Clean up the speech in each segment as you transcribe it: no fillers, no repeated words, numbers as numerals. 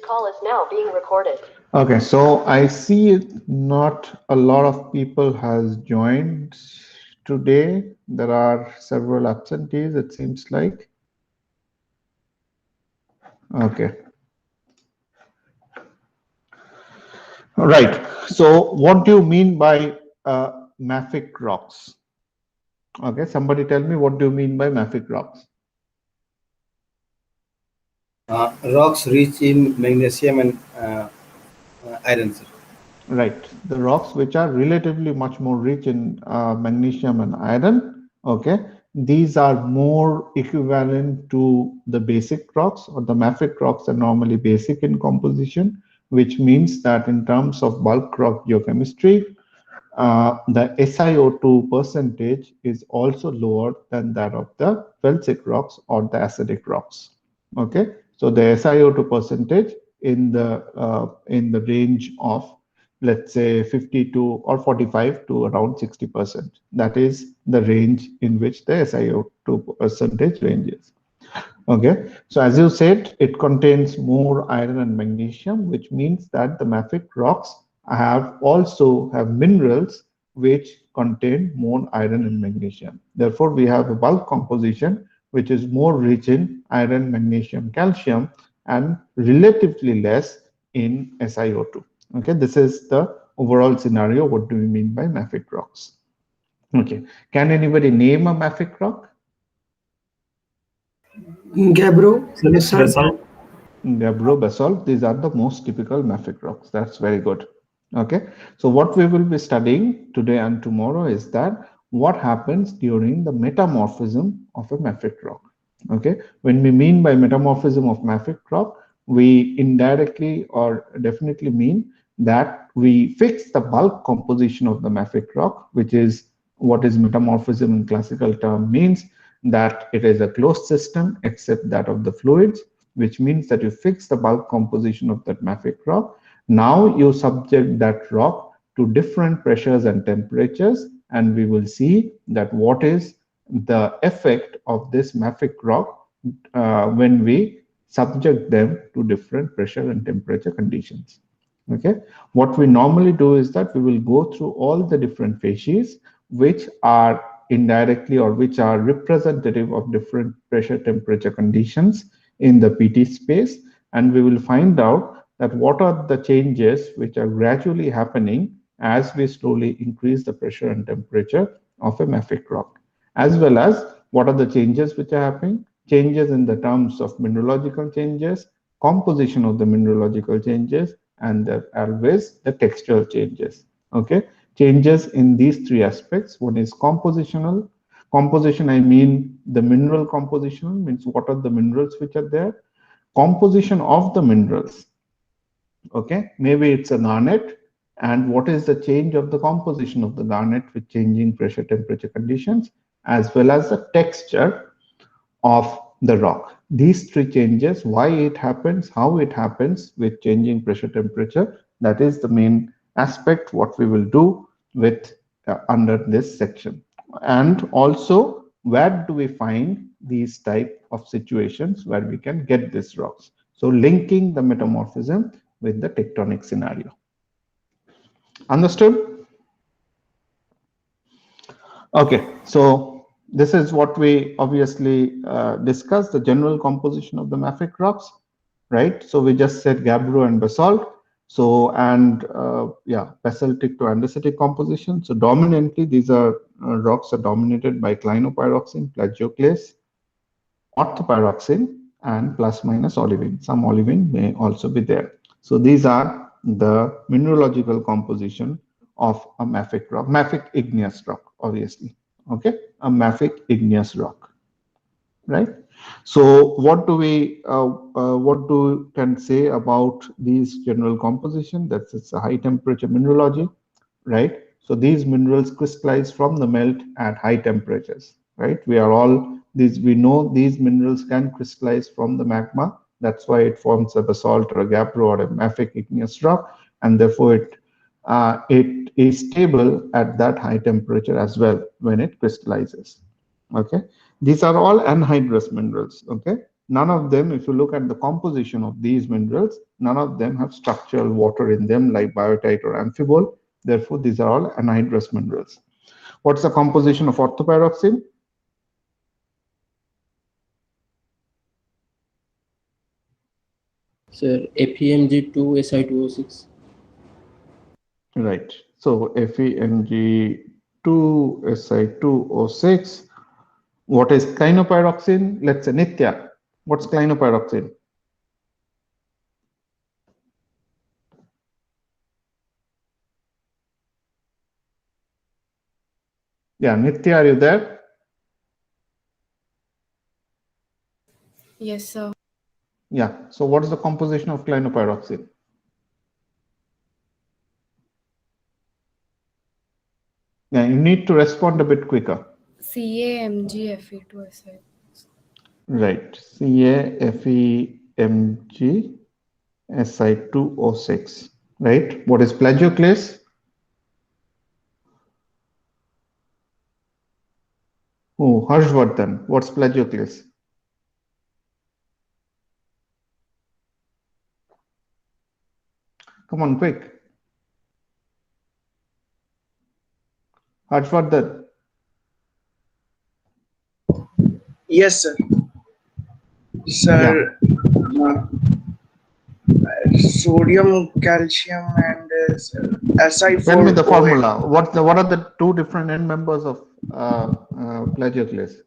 call is now being recorded. Okay, so I see not a lot of people has joined today. There are several absentees, it seems like. Okay, all right. So what do you mean by mafic rocks? Okay, somebody tell me, what do you mean by mafic rocks? Rocks rich in magnesium and iron, sir. Right, the rocks which are relatively much more rich in magnesium and iron, okay, these are more equivalent to the basic rocks, or the mafic rocks are normally basic in composition, which means that in terms of bulk rock geochemistry, the SiO2 percentage is also lower than that of the felsic rocks or the acidic rocks. Okay, so the SiO2 percentage in the range of, let's say, 52 or 45 to around 60%. That is the range in which the SiO2 percentage ranges. Okay, so as you said, it contains more iron and magnesium, which means that the mafic rocks also have minerals which contain more iron and magnesium. Therefore, we have a bulk composition which is more rich in iron, magnesium, calcium, and relatively less in SiO2. Okay, this is the overall scenario. What do we mean by mafic rocks? Okay, can anybody name a mafic rock? Gabbro, basalt. Basalt. Gabbro, basalt, these are the most typical mafic rocks. That's very good. Okay, so what we will be studying today and tomorrow is that what happens during the metamorphism of a mafic rock. Okay, when we mean by metamorphism of mafic rock, we indirectly or definitely mean that we fix the bulk composition of the mafic rock, which is what is metamorphism in classical term means, that it is a closed system except that of the fluids, which means that you fix the bulk composition of that mafic rock. Now you subject that rock to different pressures and temperatures, and we will see that what is the effect of this mafic rock when we subject them to different pressure and temperature conditions. Okay, what we normally do is that we will go through all the different phases which are indirectly or which are representative of different pressure temperature conditions in the PT space, and we will find out that what are the changes which are gradually happening as we slowly increase the pressure and temperature of a mafic rock, as well as what are the changes which are happening, changes in the terms of mineralogical changes, composition of the mineralogical changes, and always the textural changes. Okay, changes in these three aspects. One is compositional. Composition, I mean the mineral composition, means what are the minerals which are there. Composition of the minerals. Okay, maybe it's a garnet, and what is the change of the composition of the garnet with changing pressure temperature conditions, as well as the texture of the rock. These three changes, why it happens, how it happens with changing pressure temperature, that is the main aspect what we will do with under this section. And also, where do we find these type of situations where we can get these rocks? So linking the metamorphism with the tectonic scenario. Understood? Okay, so this is what we obviously discussed, the general composition of the mafic rocks, right? So we just said gabbro and basalt. So, and yeah, basaltic to andesitic composition. So dominantly, these are rocks are dominated by clinopyroxene, plagioclase, orthopyroxene, and plus minus olivine. Some olivine may also be there. So these are the mineralogical composition of a mafic rock, mafic igneous rock, obviously. Okay, a mafic igneous rock, right? So what do we can say about these general composition? That's it's a high temperature mineralogy, right? So these minerals crystallize from the melt at high temperatures, right? We know these minerals can crystallize from the magma. That's why it forms a basalt or a gabbro or a mafic igneous rock, and therefore it is stable at that high temperature as well when it crystallizes. Okay, these are all anhydrous minerals. Okay, None of them, if you look at the composition of these minerals, none of them have structural water in them like biotite or amphibole. Therefore, these are all anhydrous minerals. What's the composition of orthopyroxene? Sir, FeMg2Si2O6. Right. So FeMg2Si2O6. What is clinopyroxene? Let's say Nitya. What's clinopyroxene? Yeah, Nitya, are you there? Yes, sir. Yeah. So what is the composition of clinopyroxene? Yeah, you need to respond a bit quicker. CaMgFe2Si. Right. CaFeMgSi2O6. Right. What is plagioclase? Oh, Harshvardhan. What's plagioclase? Come on, quick. Harshvardhan. Yes, sir. Yeah. Sir, sodium, calcium, and Tell me the Si4OH. formula. What are the two different end members of plagioclase?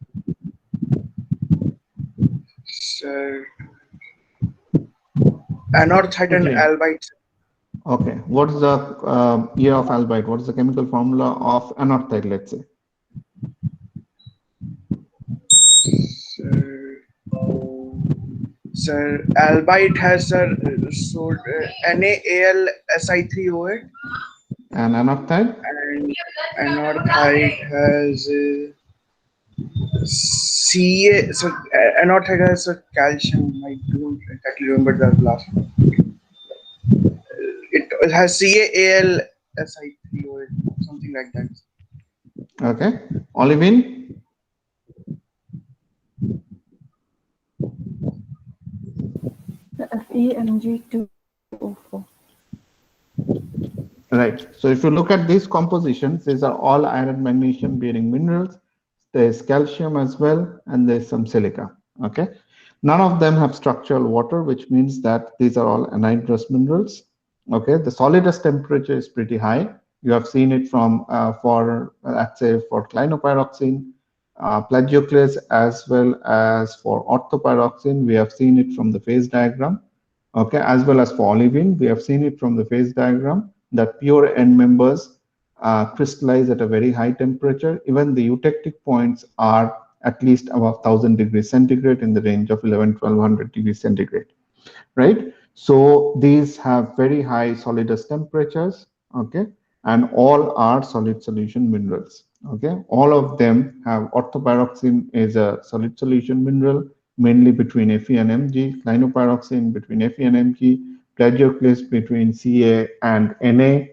Sir, anorthite and Quickly. albite. Okay. What is the year of albite? What is the chemical formula of anorthite, let's say? Sir, sir, albite has NaAlSi3OH, And anorthite? and anorthite has Ca. So anorthite has a calcium. I don't exactly remember the last one. It has CaAlSi3OH, something like that. Okay. Olivine? FeMg2O4. Right. So if you look at these compositions, these are all iron magnesium bearing minerals. There's calcium as well, and there's some silica. Okay. None of them have structural water, which means that these are all anhydrous minerals. Okay. The solidus temperature is pretty high. You have seen it from let's say for clinopyroxene, plagioclase, as well as for orthopyroxene. We have seen it from the phase diagram. Okay, as well as for olivine, we have seen it from the phase diagram that pure end members crystallize at a very high temperature. Even the eutectic points are at least above 1000 degrees centigrade, in the range of 1100-1200 degrees centigrade, right? So these have very high solidus temperatures, okay, and all are solid solution minerals, okay. All of them have orthopyroxene is a solid solution mineral, mainly between Fe and Mg, clinopyroxene between Fe and Mg, plagioclase between Ca and Na,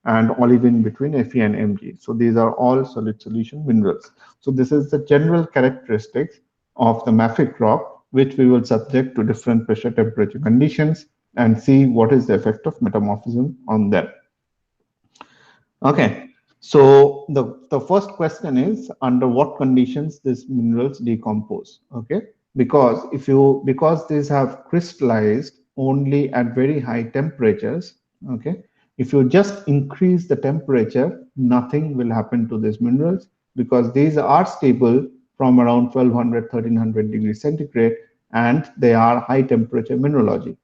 and olivine between Fe and Mg. So these are all solid solution minerals. So this is the general characteristics of the mafic rock, which we will subject to different pressure temperature conditions and see what is the effect of metamorphism on them. Okay, so the first question is under what conditions these minerals decompose. Okay, because these have crystallized only at very high temperatures. Okay, if you just increase the temperature, nothing will happen to these minerals because these are stable from around 1200 1300 degrees centigrade, and they are high temperature mineralogy.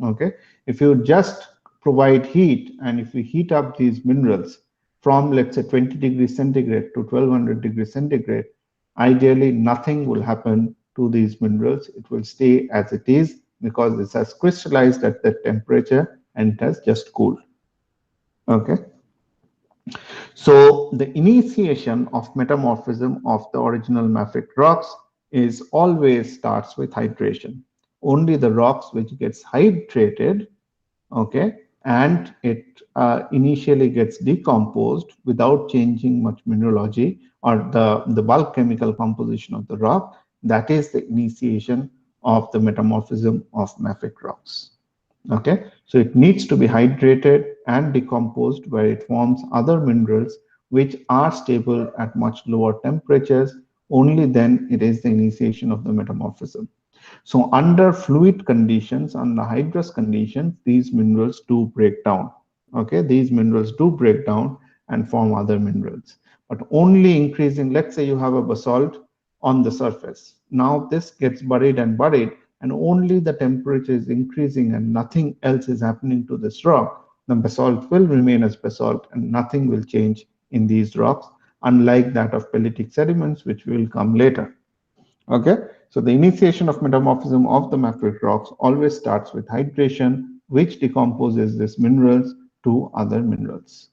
Okay, if you just provide heat and if we heat up these minerals from, let's say, 20 degrees centigrade to 1200 degrees centigrade, ideally nothing will happen to these minerals. It will stay as it is because it has crystallized at that temperature and it has just cooled. Okay, so the initiation of metamorphism of the original mafic rocks is always starts with hydration. Only the rocks which gets hydrated, okay, and it initially gets decomposed without changing much mineralogy or the bulk chemical composition of the rock, that is the initiation of the metamorphism of mafic rocks. Okay, so it needs to be hydrated and decomposed where it forms other minerals which are stable at much lower temperatures. Only then it is the initiation of the metamorphism. So under fluid conditions, under hydrous conditions, these minerals do break down. Okay, these minerals do break down and form other minerals, but only increasing. Let's say you have a basalt on the surface. Now this gets buried and buried, and only the temperature is increasing and nothing else is happening to this rock. The basalt will remain as basalt and nothing will change in these rocks, unlike that of pellitic sediments, which will come later. Okay, so the initiation of metamorphism of the mafic rocks always starts with hydration, which decomposes these minerals to other minerals.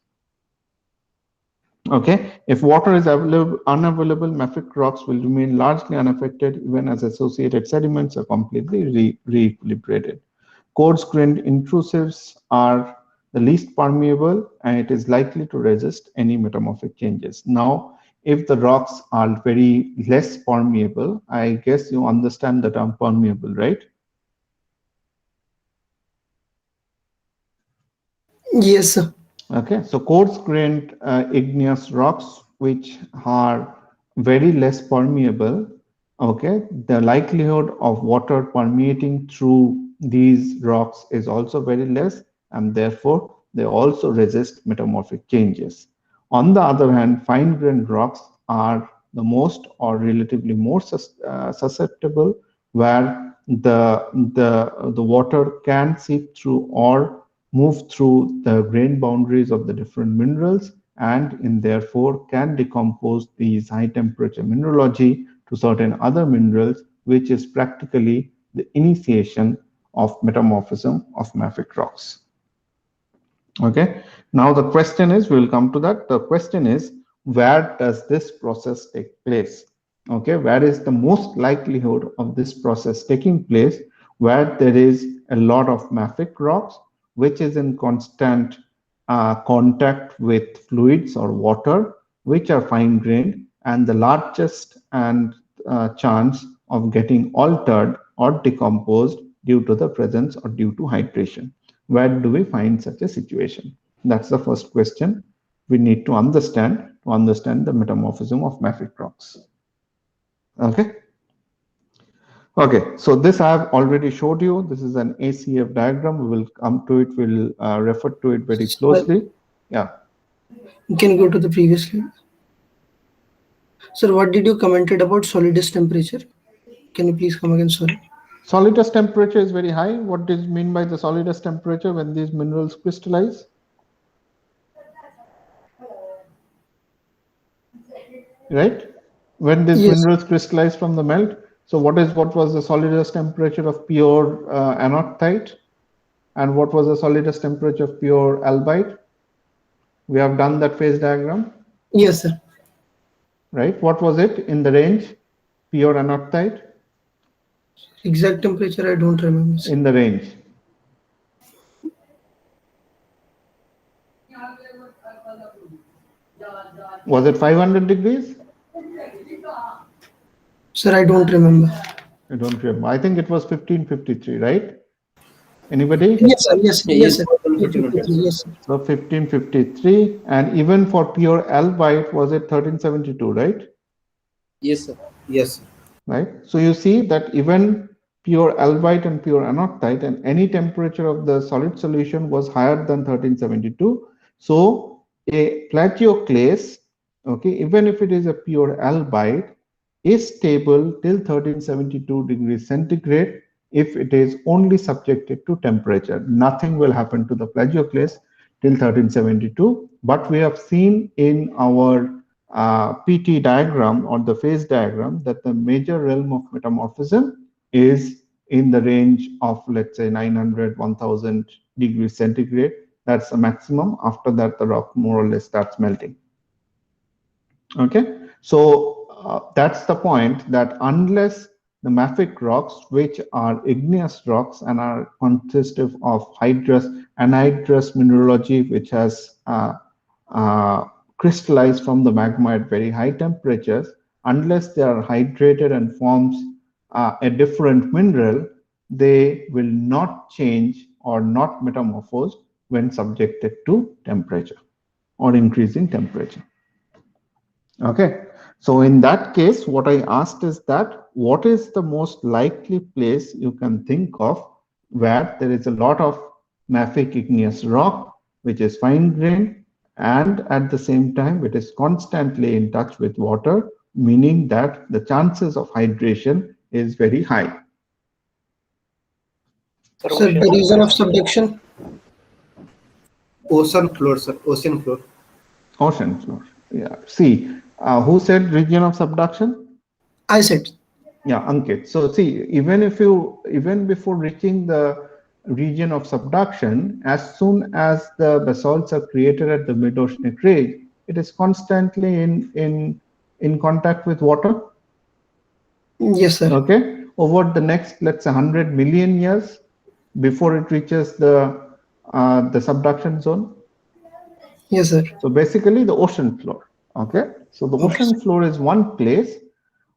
Okay, if water is unavailable, mafic rocks will remain largely unaffected even as associated sediments are completely re-equilibrated. Coarse-grained intrusives are the least permeable and it is likely to resist any metamorphic changes. Now, if the rocks are very less permeable, I guess you understand the term permeable, right? Yes, sir. Okay, so coarse-grained igneous rocks which are very less permeable, okay, the likelihood of water permeating through these rocks is also very less, and therefore they also resist metamorphic changes. On the other hand, fine-grained rocks are the most or relatively more susceptible, where the water can seep through or move through the grain boundaries of the different minerals and in therefore can decompose these high temperature mineralogy to certain other minerals, which is practically the initiation of metamorphism of mafic rocks. Okay, now the question is, we will come to that. The question is, where does this process take place? Okay, where is the most likelihood of this process taking place? Where there is a lot of mafic rocks which is in constant contact with fluids or water which are fine grained, and the largest and chance of getting altered or decomposed due to the presence or due to hydration. Where do we find such a situation? That's the first question we need to understand the metamorphism of mafic rocks. Okay. Okay, so this I have already showed you. This is an ACF diagram. We will come to it. We'll refer to it very closely. Yeah. You can go to the previous slide. Sir, what did you commented about solidus temperature? Can you please come again, sorry? Solidus temperature is very high. What does it mean by the solidus temperature when these minerals crystallize? Right? When these minerals crystallize from the melt. So what was the solidus temperature of pure anorthite? And what was the solidus temperature of pure albite? We have done that phase diagram. Yes, sir. Right? What was it in the range? Pure anorthite? Exact temperature, I don't remember, sir. In the range. Was it 500 degrees? Sir, I don't remember. I don't remember. I think it was 1553, right? Anybody? Yes, sir. Yes, Yes. sir. Yes, sir. So 1553, and even for pure albite, was it 1372, right? Yes, sir. Yes, sir. Right. So you see that even pure albite and pure anorthite, and any temperature of the solid solution was higher than 1372. So a plagioclase, okay, even if it is a pure albite, is stable till 1372 degrees centigrade if it is only subjected to temperature. Nothing will happen to the plagioclase till 1372. But we have seen in our PT diagram or the phase diagram that the major realm of metamorphism is in the range of, let's say, 900, 1000 degrees centigrade. That's the maximum. After that, the rock more or less starts melting. Okay, so that's the point, that unless the mafic rocks, which are igneous rocks and are consistive of hydrous, anhydrous mineralogy, which has crystallized from the magma at very high temperatures, unless they are hydrated and forms a different mineral, they will not change or not metamorphose when subjected to temperature or increasing temperature. Okay, so in that case, what I asked is that what is the most likely place you can think of where there is a lot of mafic igneous rock, which is fine grained, and at the same time, it is constantly in touch with water, meaning that the chances of hydration is very high. Sir, the reason of subduction? Ocean floor, sir. Ocean floor. Ocean floor. Yeah. See, who said region of subduction? I said. Yeah, Ankit. So see, even before reaching the region of subduction, as soon as the basalts are created at the mid-oceanic ridge, it is constantly in contact with water. Yes, sir. Okay, over the next, let's say, 100 million years before it reaches the subduction zone. Yes, sir. So basically, the ocean floor. Okay, so the Okay. ocean floor is one place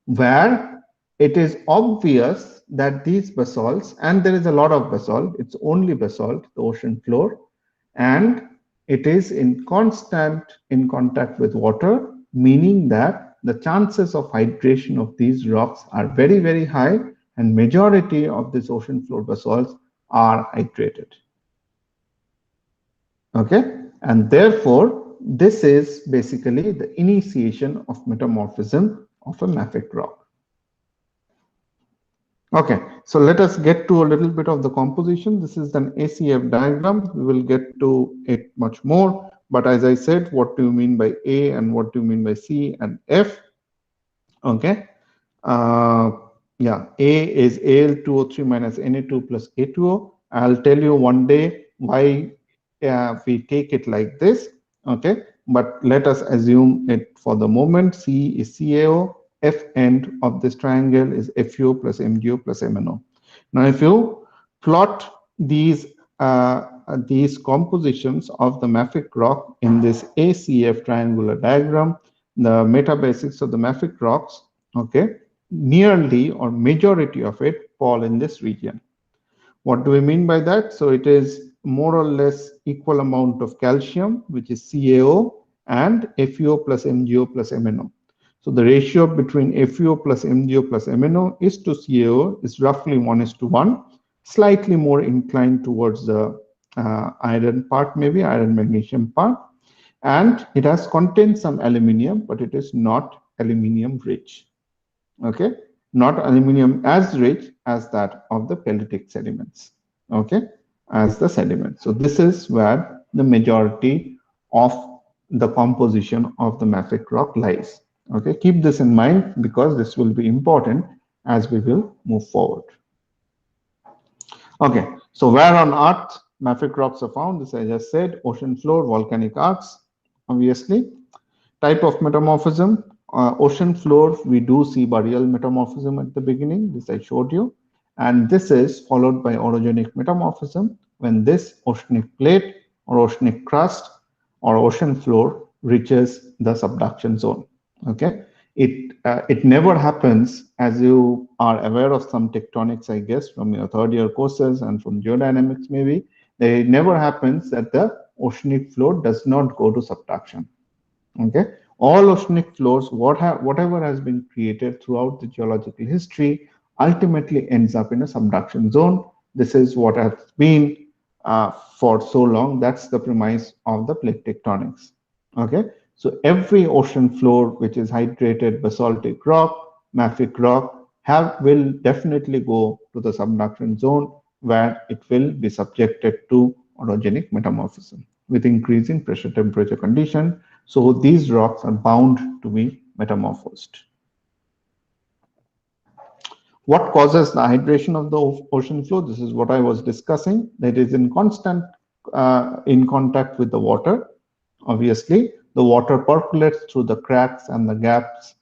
where it is obvious that these basalts, and there is a lot of basalt, it's only basalt, the ocean floor, and it is in constant in contact with water, meaning that the chances of hydration of these rocks are very, very high, and majority of these ocean floor basalts are hydrated. Okay, and therefore, this is basically the initiation of metamorphism of a mafic rock. Okay, so let us get to a little bit of the composition. This is an ACF diagram. We will get to it much more. But as I said, what do you mean by A and what do you mean by C and F? Okay. Uh, yeah, A is Al2O3 minus Na2 plus K2O. I'll tell you one day why we take it like this. Okay, but let us assume it for the moment. C is CaO. F end of this triangle is FuO plus MgO plus MnO. Now, if you plot these compositions of the mafic rock in this ACF triangular diagram, the meta basics of the mafic rocks, okay, nearly or majority of it fall in this region. What do we mean by that? So it is more or less equal amount of calcium, which is CaO, and FeO plus MgO plus MnO. So the ratio between FeO plus MgO plus MnO is to CaO is roughly 1:1, slightly more inclined towards the iron part, maybe iron magnesium part. And it has contained some aluminium, but it is not aluminium rich. Okay, not aluminium as rich as that of the peletic sediments. Okay, as the sediment. So this is where the majority of the composition of the mafic rock lies. Okay, keep this in mind because this will be important as we will move forward. Okay, so where on Earth mafic rocks are found? This I just said, ocean floor, volcanic arcs, obviously. Type of metamorphism, ocean floor, we do see boreal metamorphism at the beginning, this I showed you. And this is followed by orogenic metamorphism when this oceanic plate or oceanic crust or ocean floor reaches the subduction zone. Okay, it never happens, as you are aware of some tectonics, I guess, from your third year courses and from geodynamics maybe. It never happens that the oceanic floor does not go to subduction. Okay, all oceanic floors, whatever has been created throughout the geological history, ultimately ends up in a subduction zone. This is what has been for so long. That's the premise of the plate tectonics. Okay, so every ocean floor which is hydrated basaltic rock, mafic rock, will definitely go to the subduction zone where it will be subjected to orogenic metamorphism with increasing pressure temperature condition. So these rocks are bound to be metamorphosed. What causes the hydration of the ocean floor? This is what I was discussing. That is in constant in contact with the water. Obviously, the water percolates through the cracks and the gaps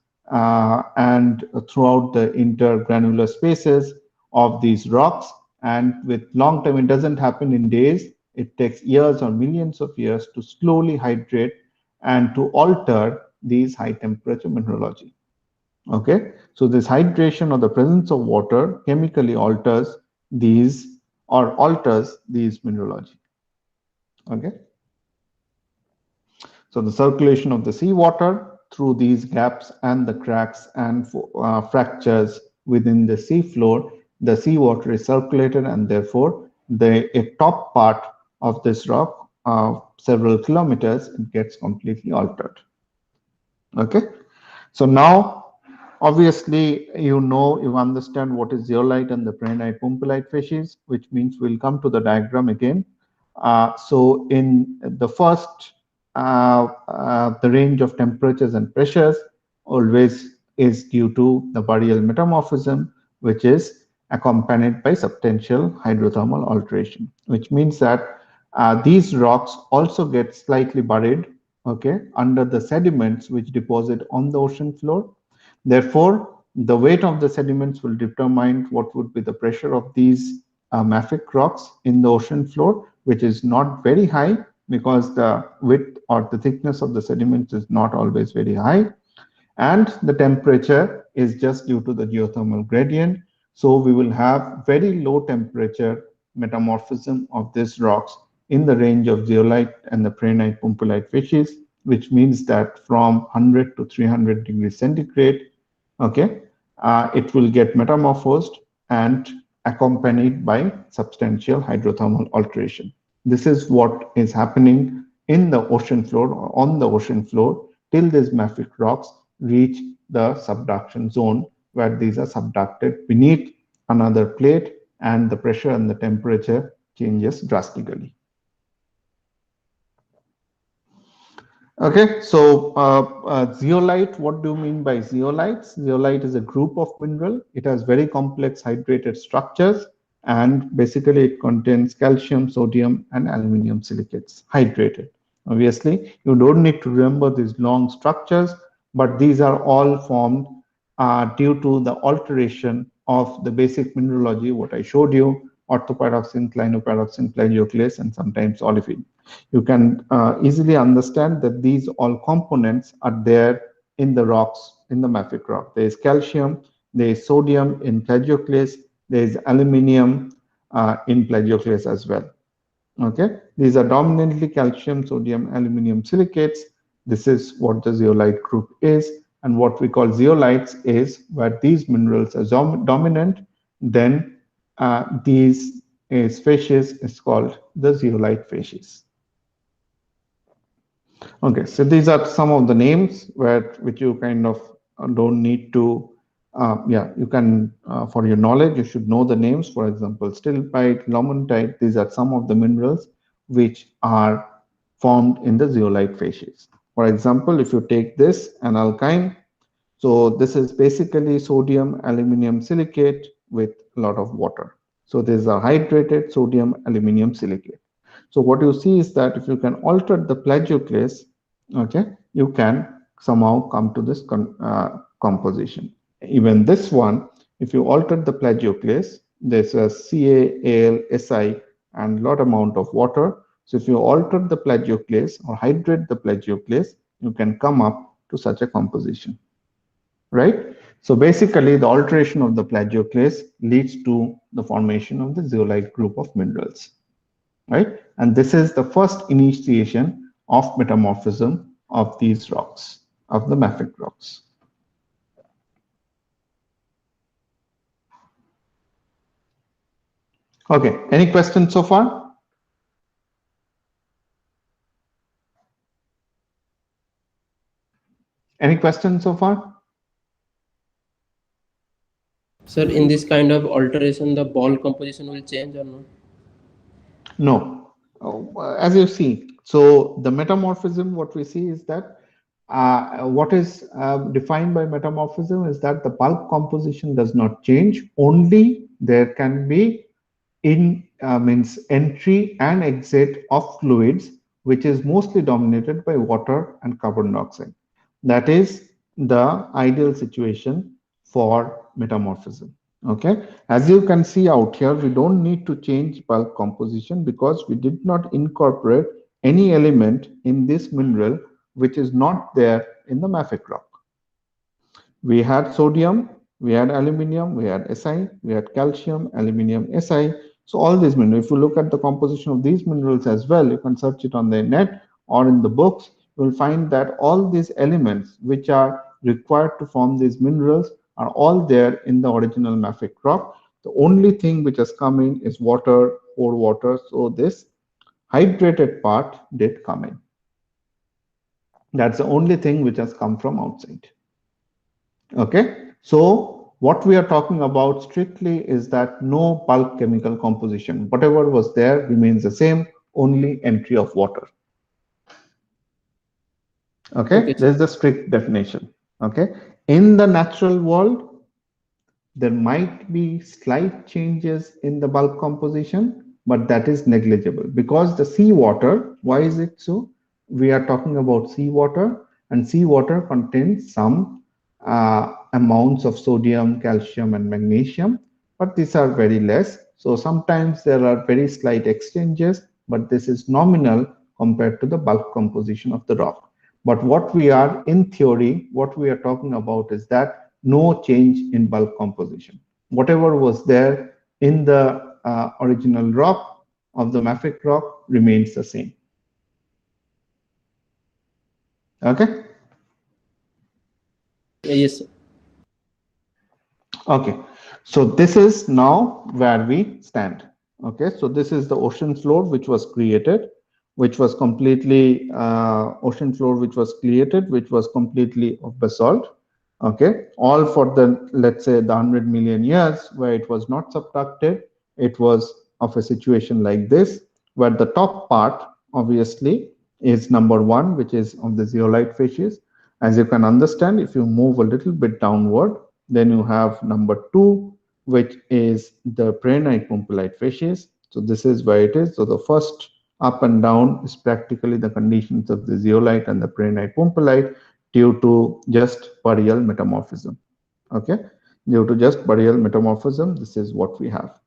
and throughout the intergranular spaces of these rocks. And with long term, it doesn't happen in days. It takes years or millions of years to slowly hydrate and to alter these high temperature mineralogy. Okay, so this hydration or the presence of water chemically alters these or alters these mineralogy. Okay, so the circulation of the seawater through these gaps and the cracks and fractures within the sea floor, the seawater is circulated, and therefore a top part of this rock, several kilometers, it gets completely altered. Okay, so now obviously you understand what is zeolite and the prehnite pumpelite facies, which means we'll come to the diagram again. So in the first, the range of temperatures and pressures always is due to the boreal metamorphism, which is accompanied by substantial hydrothermal alteration, which means that these rocks also get slightly buried, okay, under the sediments which deposit on the ocean floor. Therefore, the weight of the sediments will determine what would be the pressure of these mafic rocks in the ocean floor, which is not very high because the width or the thickness of the sediments is not always very high. And the temperature is just due to the geothermal gradient. So we will have very low temperature metamorphism of these rocks in the range of zeolite and the prehnite pumpelite facies, which means that from 100 to 300 degrees centigrade, okay, it will get metamorphosed and accompanied by substantial hydrothermal alteration. This is what is happening in the ocean floor or on the ocean floor till these mafic rocks reach the subduction zone, where these are subducted beneath another plate and the pressure and the temperature changes drastically. Okay, so zeolite, what do you mean by zeolites? Zeolite is a group of mineral. It has very complex hydrated structures, and basically it contains calcium, sodium, and aluminum silicates, hydrated. Obviously, you don't need to remember these long structures, but these are all formed due to the alteration of the basic mineralogy, what I showed you, orthopyroxene, clinopyroxene, plagioclase, and sometimes olefin. You can easily understand that these all components are there in the rocks, in the mafic rock. There is calcium, there is sodium in plagioclase, there is aluminium in plagioclase as well. Okay, these are dominantly calcium, sodium, aluminium silicates. This is what the zeolite group is, and what we call zeolites is where these minerals are dominant, then these species is called the zeolite facies. Okay, so these are some of the names which you kind of don't need to, yeah, you can, for your knowledge, you should know the names. For example, stilbite, lomontite, these are some of the minerals which are formed in the zeolite facies. For example, if you take this, an alkyne, so this is basically sodium aluminum silicate with a lot of water. So this is a hydrated sodium aluminum silicate. So what you see is that if you can alter the plagioclase, okay, you can somehow come to this composition. Even this one, if you alter the plagioclase, there's a CaAl, and lot amount of water. So if you alter the plagioclase or hydrate the plagioclase, you can come up to such a composition, right? So basically, the alteration of the plagioclase leads to the formation of the zeolite group of minerals, right? And this is the first initiation of metamorphism of these rocks, of the mafic rocks. Okay, any questions so far? Any questions so far? Sir, in this kind of alteration, the ball composition will change or not? No. As you see, so the metamorphism, what we see is that what is defined by metamorphism is that the bulk composition does not change, only there can be means entry and exit of fluids, which is mostly dominated by water and carbon dioxide. That is the ideal situation for metamorphism. Okay, as you can see out here, we don't need to change bulk composition because we did not incorporate any element in this mineral which is not there in the mafic rock. We had sodium, we had aluminium, we had Si, we had calcium, aluminium, Si. So all these minerals, if you look at the composition of these minerals as well, you can search it on the net or in the books, you will find that all these elements which are required to form these minerals are all there in the original mafic rock. The only thing which has come in is water, pore water. So this hydrated part did come in. That's the only thing which has come from outside. Okay, so what we are talking about strictly is that no bulk chemical composition. Whatever was there remains the same, only entry of water. Okay, Okay. there's the strict definition. Okay, in the natural world, there might be slight changes in the bulk composition, but that is negligible because the seawater, why is it so? We are talking about seawater, and seawater contains some amounts of sodium, calcium, and magnesium, but these are very less. So sometimes there are very slight exchanges, but this is nominal compared to the bulk composition of the rock. But what we are, in theory, what we are talking about is that no change in bulk composition. Whatever was there in the original rock of the mafic rock remains the same. Okay. Yes, sir. Okay. So this is now where we stand. Okay. So this is the ocean floor which was created, which was completely ocean floor which was created, which was completely of basalt. Okay, all for the, let's say, the 100 million years where it was not subducted. It was of a situation like this, where the top part obviously is number one, which is of the zeolite fishes. As you can understand, if you move a little bit downward, then you have number two, which is the prehnite pumpelite fishes. So this is where it is. So the first up and down is practically the conditions of the zeolite and the prehnite pumpelite due to just burial metamorphism. Okay, due to just burial metamorphism, this is what we have.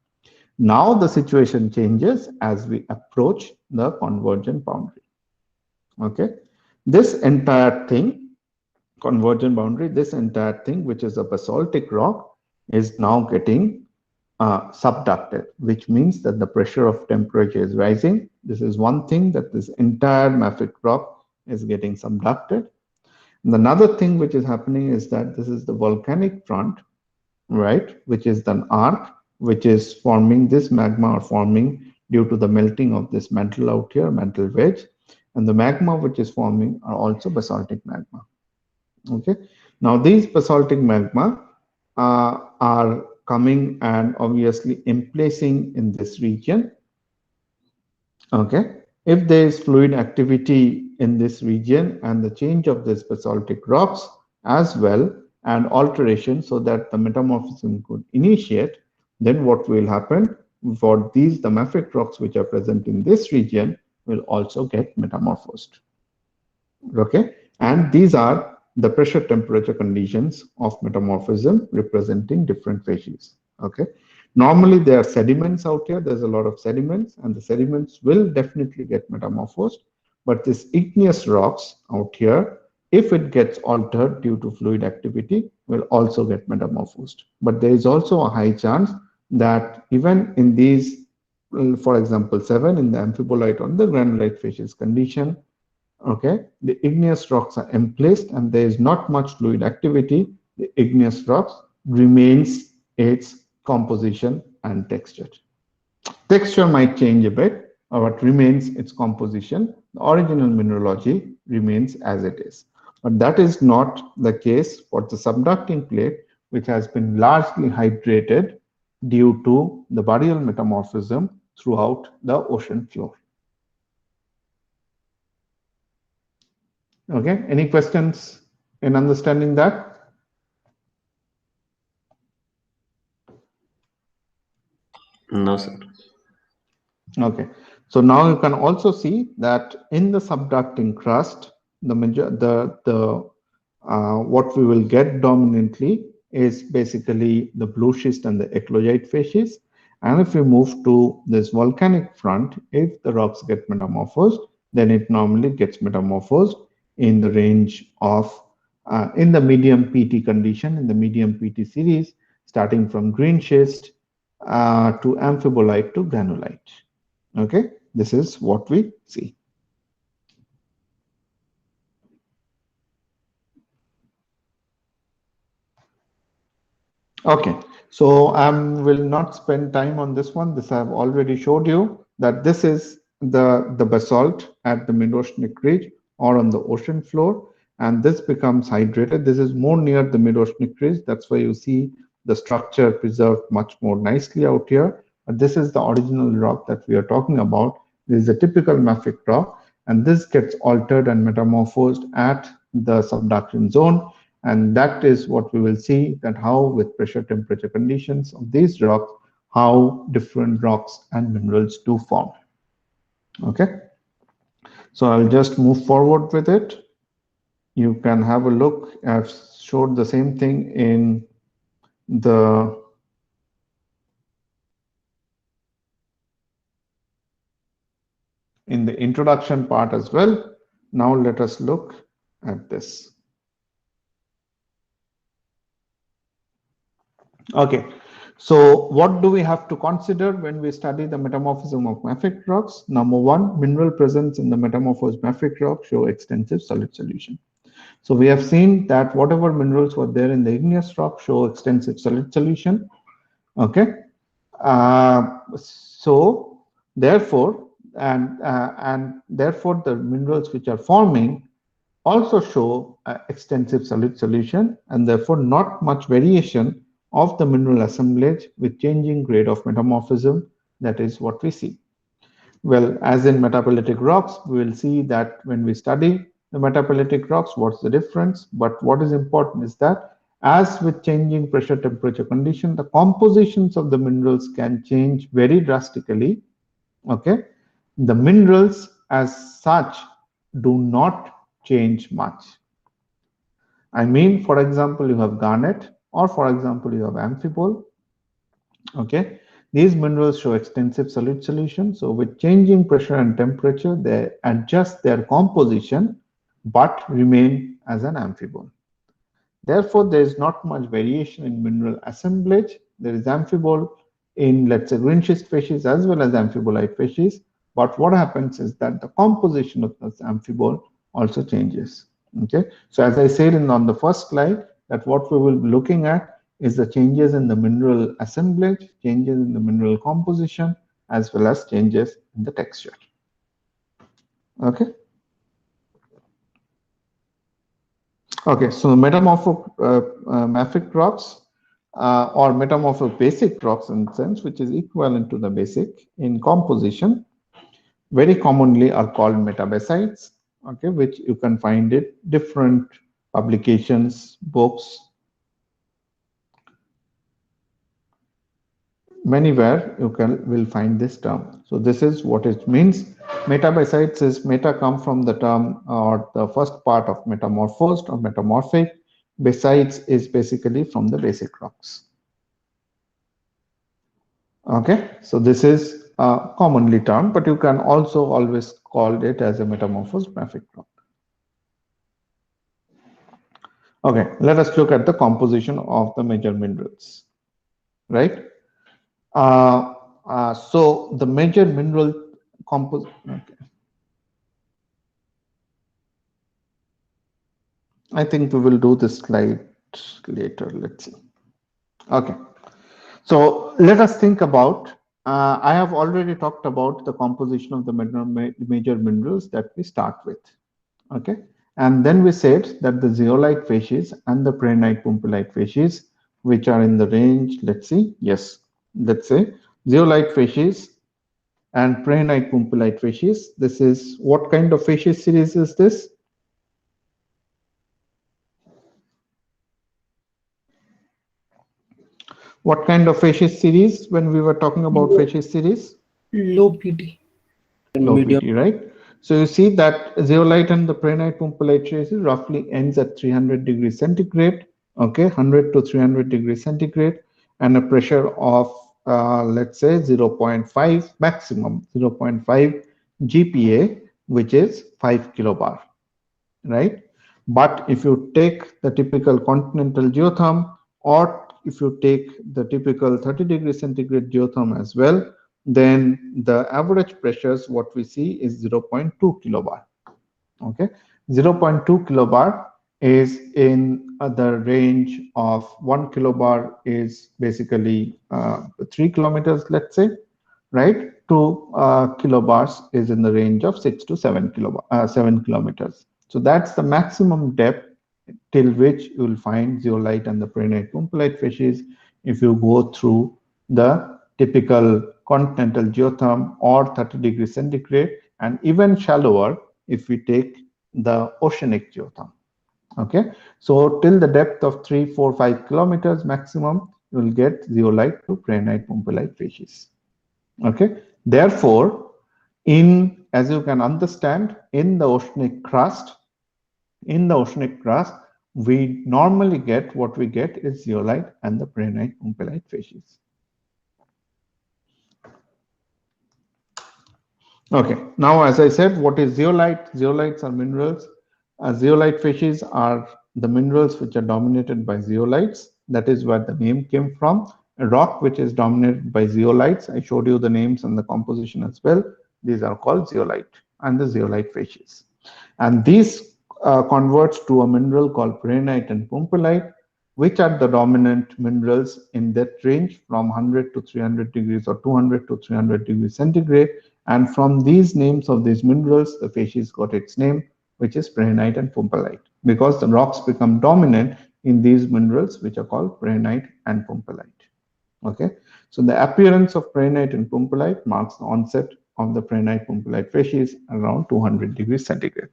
Now the situation changes as we approach the convergent boundary. Okay, this entire thing, convergent boundary, this entire thing, which is a basaltic rock, is now getting subducted, which means that the pressure of temperature is rising. This is one thing, that this entire mafic rock is getting subducted. And another thing which is happening is that this is the volcanic front, right, which is an arc, which is forming this magma, or forming due to the melting of this mantle out here, mantle wedge, and the magma which is forming are also basaltic magma. Okay, now these basaltic magma are coming and obviously emplacing in this region. Okay, if there is fluid activity in this region and the change of this basaltic rocks as well, and alteration so that the metamorphism could initiate, then what will happen for these, the mafic rocks which are present in this region will also get metamorphosed. Okay, and these are the pressure temperature conditions of metamorphism representing different phases. Okay, normally there are sediments out here, there's a lot of sediments, and the sediments will definitely get metamorphosed, but this igneous rocks out here, if it gets altered due to fluid activity, will also get metamorphosed. But there is also a high chance that even in these, for example 7, in the amphibolite on the granulite facies condition, okay, the igneous rocks are emplaced and there is not much fluid activity, the igneous rocks remains its composition and texture. Texture might change a bit, but remains its composition. The original mineralogy remains as it is. But that is not the case for the subducting plate, which has been largely hydrated due to the burial metamorphism throughout the ocean floor. Okay, any questions in understanding that? No, sir. Okay, so now you can also see that in the subducting crust, what we will get dominantly is basically the blue schist and the eclogite facies. And if we move to this volcanic front, if the rocks get metamorphosed, then it normally gets metamorphosed in the range of in the medium PT condition, in the medium PT series, starting from green schist to amphibolite to granulite. Okay, this is what we see. Okay, so I will not spend time on this one. This I've already showed you that this is the basalt at the mid-oceanic ridge or on the ocean floor, and this becomes hydrated. This is more near the mid-oceanic ridge. That's why you see the structure preserved much more nicely out here. But this is the original rock that we are talking about. This is a typical mafic rock, and this gets altered and metamorphosed at the subduction zone. And that is what we will see, that how with pressure temperature conditions of these rocks, how different rocks and minerals do form. Okay, so I'll just move forward with it. You can have a look. I've showed the same thing in the introduction part as well. Now let us look at this. Okay, so what do we have to consider when we study the metamorphism of mafic rocks? Number one, mineral presence in the metamorphosed mafic rock show extensive solid solution. So we have seen that whatever minerals were there in the igneous rock show extensive solid solution. Okay, so therefore, and therefore the minerals which are forming also show extensive solid solution, and therefore not much variation of the mineral assemblage with changing grade of metamorphism. That is what we see. Well, as in metaphyletic rocks, we will see that when we study the metaphyletic rocks, what's the difference? But what is important is that as with changing pressure temperature condition, the compositions of the minerals can change very drastically. Okay, the minerals as such do not change much. I mean, for example, you have garnet, or for example, you have amphibole. Okay, these minerals show extensive solid solution. So with changing pressure and temperature, they adjust their composition, but remain as an amphibole. Therefore, there is not much variation in mineral assemblage. There is amphibole in, let's say, green schist facies as well as amphibolite facies. But what happens is that the composition of this amphibole also changes. Okay, so as I said on the first slide, that what we will be looking at is the changes in the mineral assemblage, changes in the mineral composition, as well as changes in the texture. Okay. Okay, so metamorphic mafic rocks or metamorphic basic rocks in sense, which is equivalent to the basic in composition, very commonly are called metabasites. Okay, which you can find it different publications, books, anywhere you will find this term. So this is what it means. Metabasites is meta come from the term or the first part of metamorphosed or metamorphic. Basites is basically from the basic rocks. Okay, so this is commonly termed, but you can also always call it as a metamorphosed mafic rock. Okay, let us look at the composition of the major minerals, right? So the major mineral composition. Okay. I think we will do this slide later. Let's see. Okay. So let us think about. I have already talked about the composition of the major minerals that we start with. Okay. And then we said that the zeolite facies and the prehnite pumpelite facies, which are in the range, let's see, yes, let's say zeolite facies and prehnite pumpelite facies. This is what kind of facies series is this? What kind of facies series when we were talking about facies series? Low PT. Low medium. PT, right? So you see that zeolite and the prehnite pumpelite facies roughly ends at 300 degrees centigrade, okay, 100 to 300 degrees centigrade, and a pressure of let's say 0.5 maximum 0.5 GPa, which is 5 kilobar, right? But if you take the typical continental geotherm, or if you take the typical 30 degrees centigrade geotherm as well, then the average pressures what we see is 0.2 kilobar. Okay, 0.2 kilobar is in the range of 1 kilobar is basically 3 kilometers, let's say, right? 2 kilobars is in the range of 6 to 7 kilometers. So that's the maximum depth till which you will find zeolite and the prehnite pumpelite fishes if you go through the typical continental geotherm or 30 degrees centigrade, and even shallower if we take the oceanic geotherm. Okay, so till the depth of 3, 4, 5 kilometers maximum, you will get zeolite to prehnite pumpelite fishes. Okay, therefore, as you can understand, in the oceanic crust, we normally get what we get is zeolite and the prehnite pumpelite fishes. Okay, now as I said, what is zeolite? Zeolites are minerals. Zeolite fishes are the minerals which are dominated by zeolites. That is where the name came from. A rock which is dominated by zeolites. I showed you the names and the composition as well. These are called zeolite and the zeolite fishes. And these converts to a mineral called prehnite and pumpelite, which are the dominant minerals in that range from 100 to 300 degrees or 200 to 300 degrees centigrade. And from these names of these minerals, the species got its name, which is prehnite and pumpelite, because the rocks become dominant in these minerals, which are called prehnite and pumpelite. Okay, so the appearance of prehnite and pumpelite marks the onset of the prehnite pumpelite species around 200 degrees centigrade.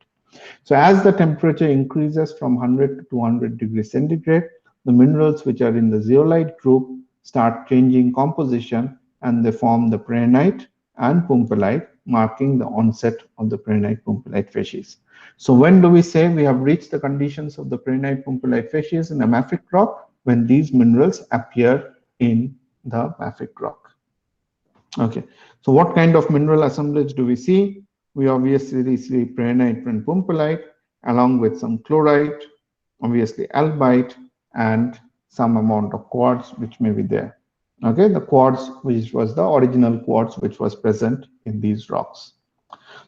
So as the temperature increases from 100 to 200 degrees centigrade, the minerals which are in the zeolite group start changing composition and they form the prehnite and pumpelite, marking the onset of the prehnite pumpelite species. So when do we say we have reached the conditions of the prehnite pumpelite species in a mafic rock? When these minerals appear in the mafic rock. Okay, so what kind of mineral assemblage do we see? We obviously see prehnite and pumpelite along with some chlorite, obviously albite, and some amount of quartz which may be there. Okay, the quartz which was the original quartz which was present in these rocks.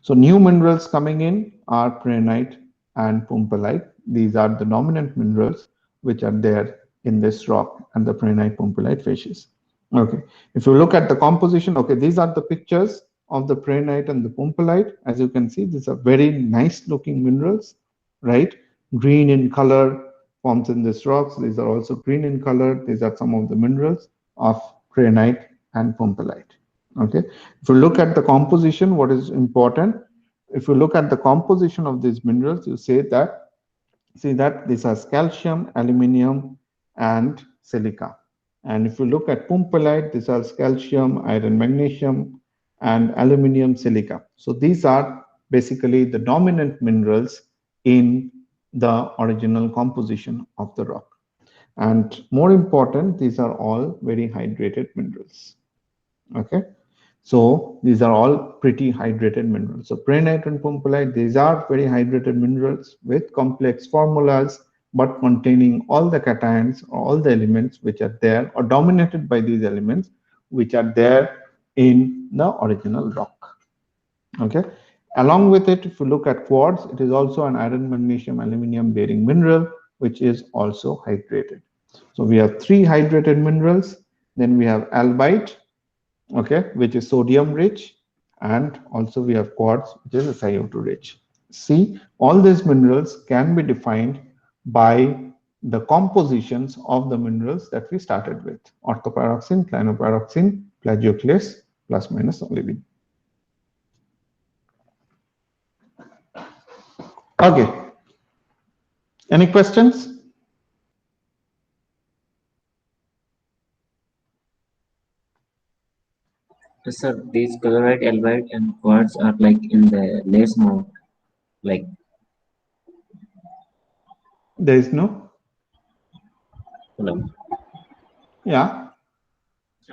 So new minerals coming in are prehnite and pumpelite. These are the dominant minerals which are there in this rock and the prehnite pumpelite fishes. Okay, if you look at the composition, okay, these are the pictures of the prehnite and the pumpelite. As you can see, these are very nice looking minerals, right? Green in color forms in these rocks. These are also green in color. These are some of the minerals of prehnite and pumpelite. Okay, if you look at the composition, what is important? If you look at the composition of these minerals, you see that these are calcium, aluminium, and silica. And if you look at pumpelite, these are calcium, iron, magnesium, and aluminium, silica. So these are basically the dominant minerals in the original composition of the rock. And more important, these are all very hydrated minerals. Okay, so these are all pretty hydrated minerals. So prehnite and pumpelite, these are very hydrated minerals with complex formulas, but containing all the cations or all the elements which are there or dominated by these elements which are there in the original rock. Okay, along with it, if you look at quartz, it is also an iron, magnesium, aluminium bearing mineral which is also hydrated. So we have three hydrated minerals. Then we have albite, okay, which is sodium rich, and also we have quartz, which is a CO2 rich. See, all these minerals can be defined by the compositions of the minerals that we started with: orthopyroxene, clinopyroxene, plagioclase, plus minus olivine. Okay, any questions? Sir, these chloride, albite, and quartz are like in the less mode, like There is no, hello. yeah.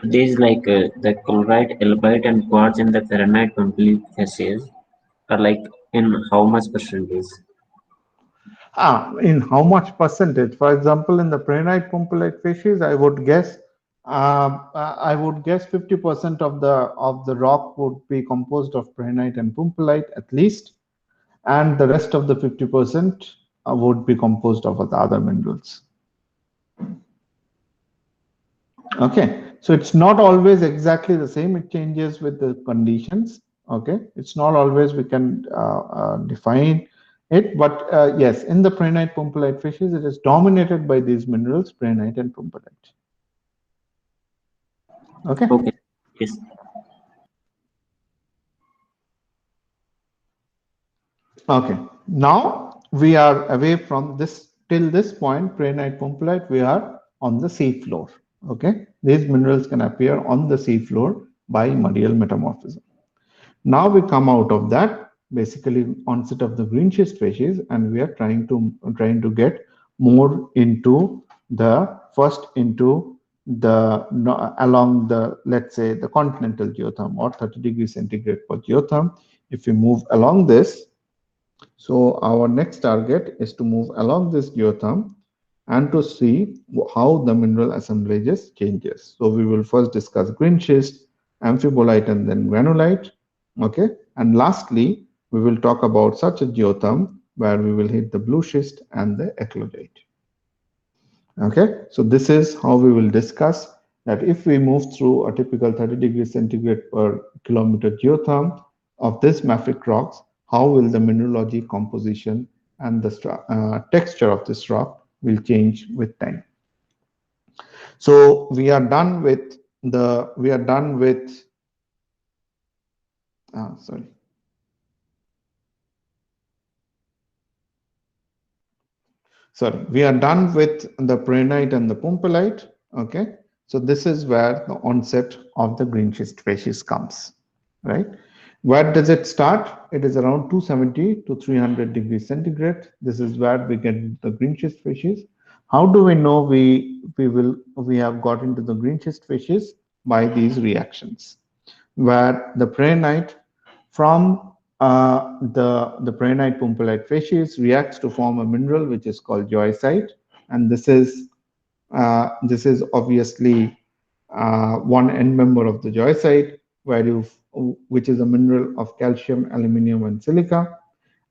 These like the chloride, albite, and quartz in the Fahrenheit complete phases are like in how much percentage? In how much percentage? For example, in the prehnite pumpelite fishes, I would guess 50% of the rock would be composed of prehnite and pumpelite at least, and the rest of the 50% would be composed of the other minerals. Okay, so it's not always exactly the same. It changes with the conditions. Okay, it's not always we can define it, but yes, in the prehnite pumpelite fishes, it is dominated by these minerals, prehnite and pumpelite. Okay. Okay. Yes. Okay. Now we are away from this till this point, prehnite pumpelite. We are on the sea floor. Okay, these minerals can appear on the sea floor by muddial metamorphism. Now we come out of that, basically onset of the green schist species, and we are trying to get more into the along the, let's say, the continental geotherm or 30 degrees centigrade per geotherm. If we move along this, so our next target is to move along this geotherm and to see how the mineral assemblages changes. So we will first discuss green schist, amphibolite, and then granulite. Okay, and lastly, we will talk about such a geotherm where we will hit the blue schist and the eclogite. Okay, so this is how we will discuss that if we move through a typical 30 degrees centigrade per kilometer geotherm of this mafic rocks, how will the mineralogy composition and the texture of this rock will change with time. So we are done with sorry. Sorry, we are done with the prehnite and the pumpelite. Okay, so this is where the onset of the green schist species comes, right? Where does it start? It is around 270 to 300 degrees centigrade. This is where we get the green schist species. How do we know we have got into the green schist species? By these reactions, where the prehnite from the prehnite pumpelite facies reacts to form a mineral which is called joycite, and this is obviously one end member of the joycite, which is a mineral of calcium, aluminium, and silica,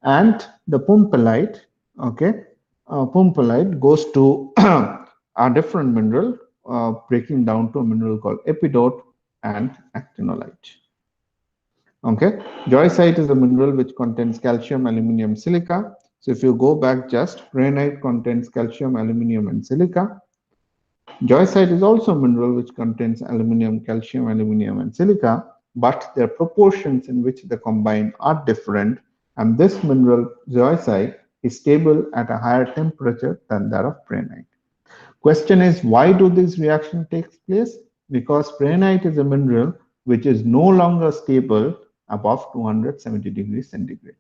and the pumpelite. Okay, pumpelite goes to a different mineral, breaking down to a mineral called epidote and actinolite. Okay, joycite is a mineral which contains calcium, aluminium, silica. So if you go back just, prehnite contains calcium, aluminium, and silica. Joycite is also a mineral which contains aluminium, calcium, aluminium, and silica, but their proportions in which they combine are different. And this mineral, joycite, is stable at a higher temperature than that of prehnite. Question is, why do this reaction take place? Because prehnite is a mineral which is no longer stable above 270 degrees centigrade.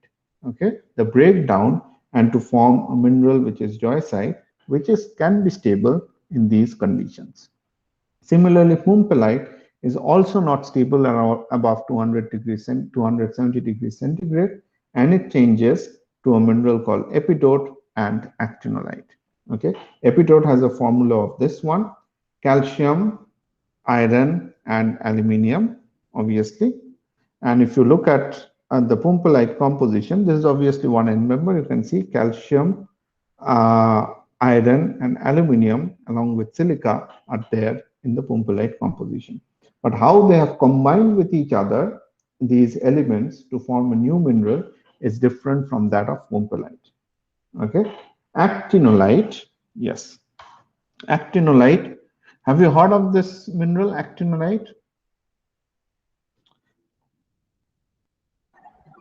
Okay, the breakdown and to form a mineral which is joycite, which can be stable in these conditions. Similarly, pumpelite is also not stable around above 270 degrees centigrade, and it changes to a mineral called epidote and actinolite. Okay, epidote has a formula of this one: calcium, iron, and aluminium, obviously. And if you look at the pumpelite composition, this is obviously one end member. You can see calcium, iron, and aluminium along with silica are there in the pumpelite composition. But how they have combined with each other, these elements, to form a new mineral is different from that of pumpelite. Okay, actinolite, yes, actinolite. Have you heard of this mineral, actinolite?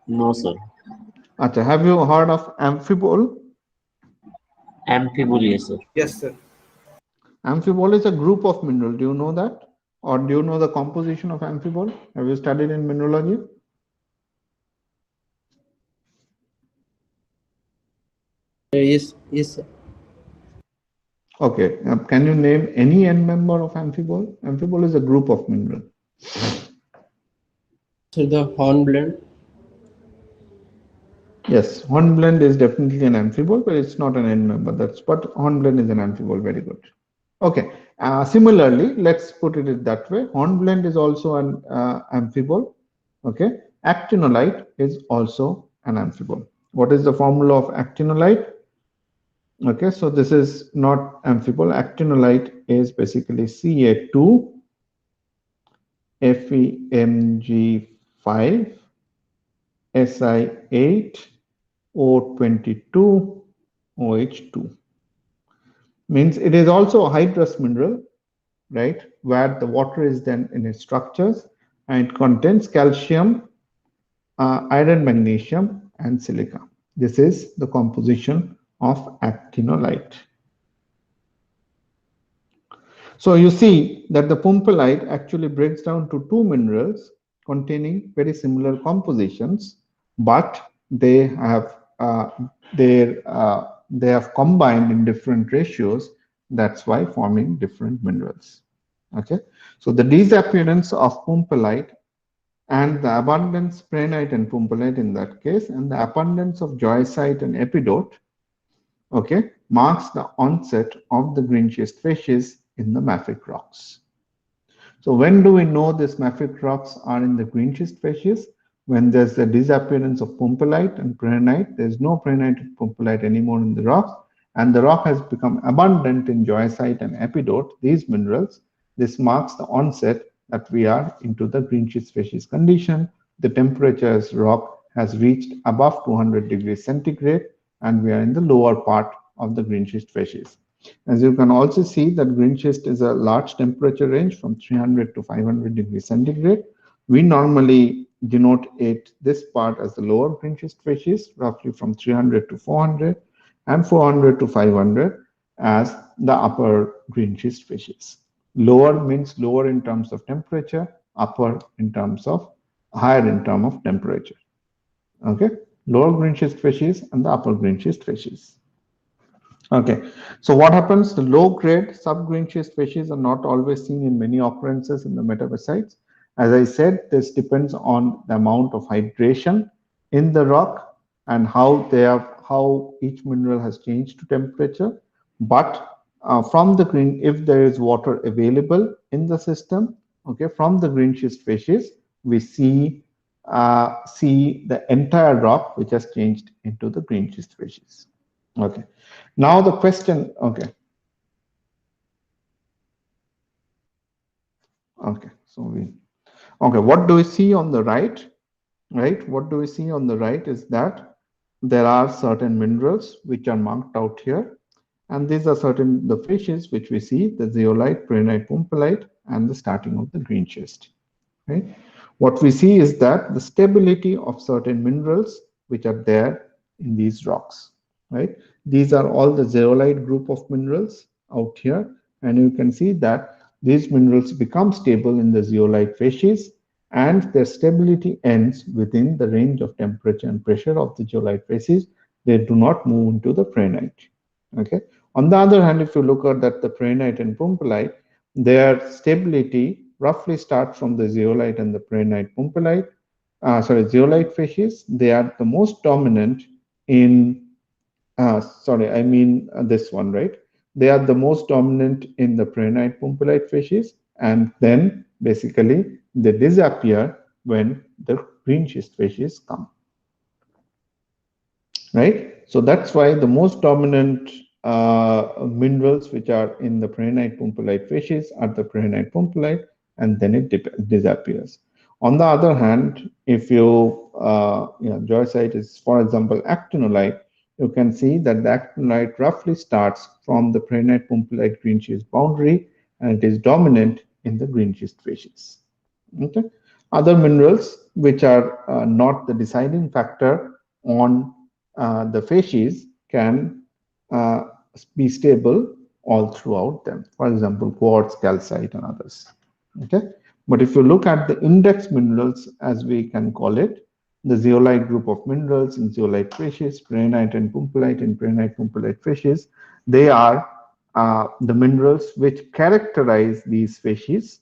No, sir. Achha, have you heard of amphibole? Amphibole, yes, sir. Yes, sir. Amphibole is a group of mineral. Do you know that? Or do you know the composition of amphibole? Have you studied in mineralogy? Yes, yes, sir. Okay. Can you name any end member of amphibole? Amphibole is a group of mineral. So the hornblende. Yes, hornblende is definitely an amphibole, but it's not an end member. That's but hornblende is an amphibole. Very good. Okay. Similarly, let's put it that way. Hornblende is also an amphibole. Okay. Actinolite is also an amphibole. What is the formula of actinolite? Okay, so this is not amphibole. Actinolite is basically Ca2 FeMg5 Si8 O22 OH2. Means it is also a hydrous mineral, right, where the water is then in its structures, and it contains calcium, iron, magnesium, and silica. This is the composition of actinolite. So you see that the pumpelite actually breaks down to two minerals containing very similar compositions, but they have they have combined in different ratios. That's why forming different minerals. Okay, so the disappearance of pumpelite and the abundance prehnite and pumpelite in that case, and the abundance of joycite and epidote, okay, marks the onset of the green schist facies in the mafic rocks. So when do we know these mafic rocks are in the green schist facies? When there's the disappearance of pumpelite and prehnite, there's no prehnite and pumpelite anymore in the rocks, and the rock has become abundant in joycite and epidote, these minerals. This marks the onset that we are into the green schist facies condition. The temperature as rock has reached above 200 degrees centigrade, and we are in the lower part of the green schist facies. As you can also see that green schist is a large temperature range from 300 to 500 degrees centigrade. We normally denote this part as the lower green schist facies, roughly from 300 to 400, and 400 to 500 as the upper green schist facies. Lower means lower in terms of temperature, upper in terms of higher in terms of temperature. Okay, lower green schist facies and the upper green schist facies. Okay, so what happens? The low-grade sub-green schist facies are not always seen in many occurrences in the metabasites. As I said, this depends on the amount of hydration in the rock and how each mineral has changed to temperature. But from the green, if there is water available in the system, okay, from the green schist facies, we see the entire rock which has changed into the green schist facies. Okay. Now the question, okay. Okay, what do we see on the right? Right, what do we see on the right is that there are certain minerals which are marked out here, and these are the facies which we see, the zeolite, prehnite, pumpelite, and the starting of the green schist. Right? What we see is that the stability of certain minerals which are there in these rocks. Right? These are all the zeolite group of minerals out here, and you can see that these minerals become stable in the zeolite facies, and their stability ends within the range of temperature and pressure of the zeolite facies. They do not move into the prehnite. Okay. On the other hand, if you look at that, the prehnite and pumpelite, their stability roughly starts from the zeolite and the prehnite pumpelite. Zeolite facies. They are the most dominant in. This one, right? They are the most dominant in the prehnite pumpelite facies, and then basically they disappear when the green schist facies come. Right? So that's why the most dominant minerals which are in the prehnite pumpelite facies are the prehnite pumpelite, and then it disappears. On the other hand, if joycite is, for example, actinolite, you can see that the actinolite roughly starts from the prehnite pumpelite green schist boundary, and it is dominant in the green schist facies. Okay. Other minerals which are not the deciding factor on the facies can be stable all throughout them. For example, quartz, calcite, and others. Okay, but if you look at the index minerals, as we can call it, the zeolite group of minerals in zeolite facies, prehnite and prehnite pumpelite facies, they are the minerals which characterize these facies,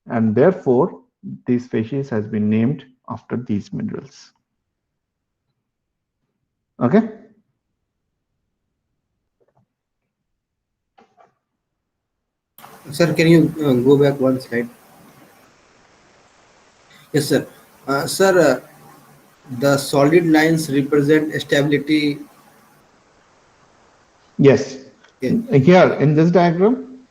and therefore these facies has been named after these minerals. Okay. Sir, can you go back one slide? Yes, sir. Sir, the solid lines represent stability. Yes. Okay. Here in this diagram,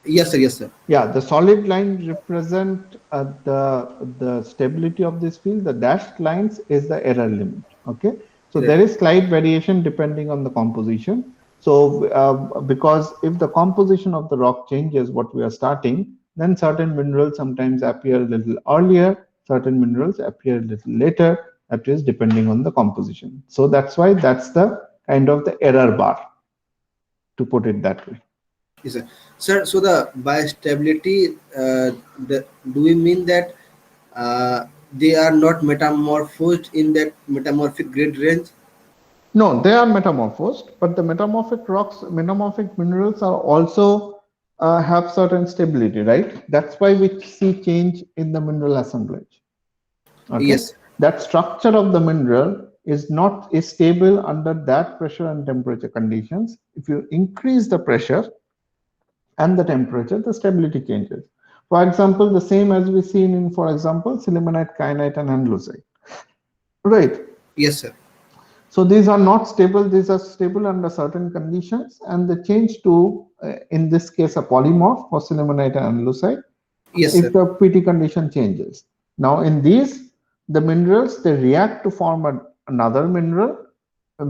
Yes, sir. Yes, sir. yeah, the solid line represent the stability of this field. The dashed lines is the error limit. Okay, so Right. there is slight variation depending on the composition. So because if the composition of the rock changes, what we are starting, then certain minerals sometimes appear a little earlier, certain minerals appear a little later. That is depending on the composition. So that's why that's the kind of the error bar, to put it that way. Yes, sir. Sir, so the by stability, do we mean that they are not metamorphosed in that metamorphic grid range? No, they are metamorphosed, but the metamorphic rocks, metamorphic minerals are also have certain stability, right? That's why we see change in the mineral assemblage. Okay, Yes. that structure of the mineral is stable under that pressure and temperature conditions. If you increase the pressure and the temperature, the stability changes. For example, the same as we seen in, for example, sillimanite, kyanite, and andalusite. Right. Yes, sir. So these are not stable. These are stable under certain conditions, and they change to, in this case, a polymorph for sillimanite and andalusite Yes, if sir. the PT condition changes. Now, in these, the minerals, they react to form another mineral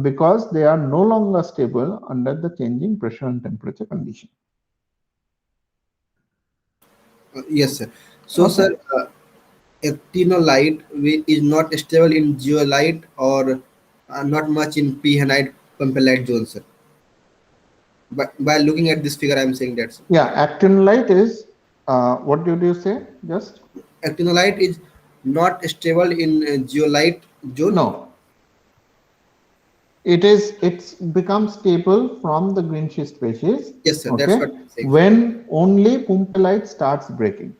because they are no longer stable under the changing pressure and temperature condition. Yes, sir. So, Okay. sir, actinolite is not stable in zeolite or not much in pihenite pumpelite zone, sir. But by looking at this figure, I am saying that, sir. Yeah, actinolite is, what did you say? Just Actinolite is not stable in zeolite zone. no. It's become stable from the green schist species, Yes, sir. That's what okay, I'm saying, sir. when only pumpelite starts breaking.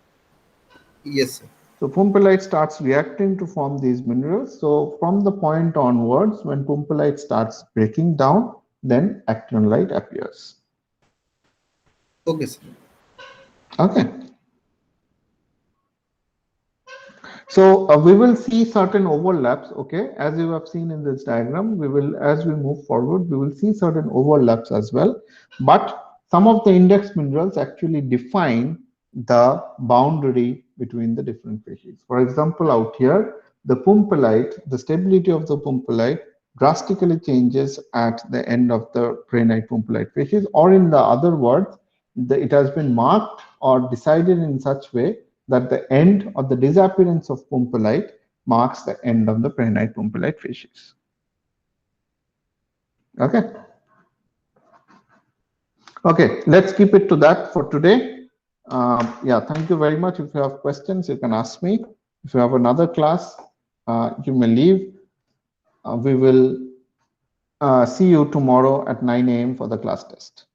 Yes, sir. So pumpelite starts reacting to form these minerals. So from the point onwards, when pumpelite starts breaking down, then actinolite appears. Okay, sir. Okay. So we will see certain overlaps, okay, as you have seen in this diagram. We will, as we move forward, we will see certain overlaps as well. But some of the index minerals actually define the boundary between the different species. For example, out here, the pumpelite, the stability of the pumpelite drastically changes at the end of the prehnite pumpelite species, or in the other words, it has been marked or decided in such way that the end or the disappearance of pumpelite marks the end of the prehnite pumpelite species. Okay. Okay, let's keep it to that for today. Yeah, thank you very much. If you have questions, you can ask me. If you have another class, you may leave. We will see you tomorrow at 9 a.m. for the class test.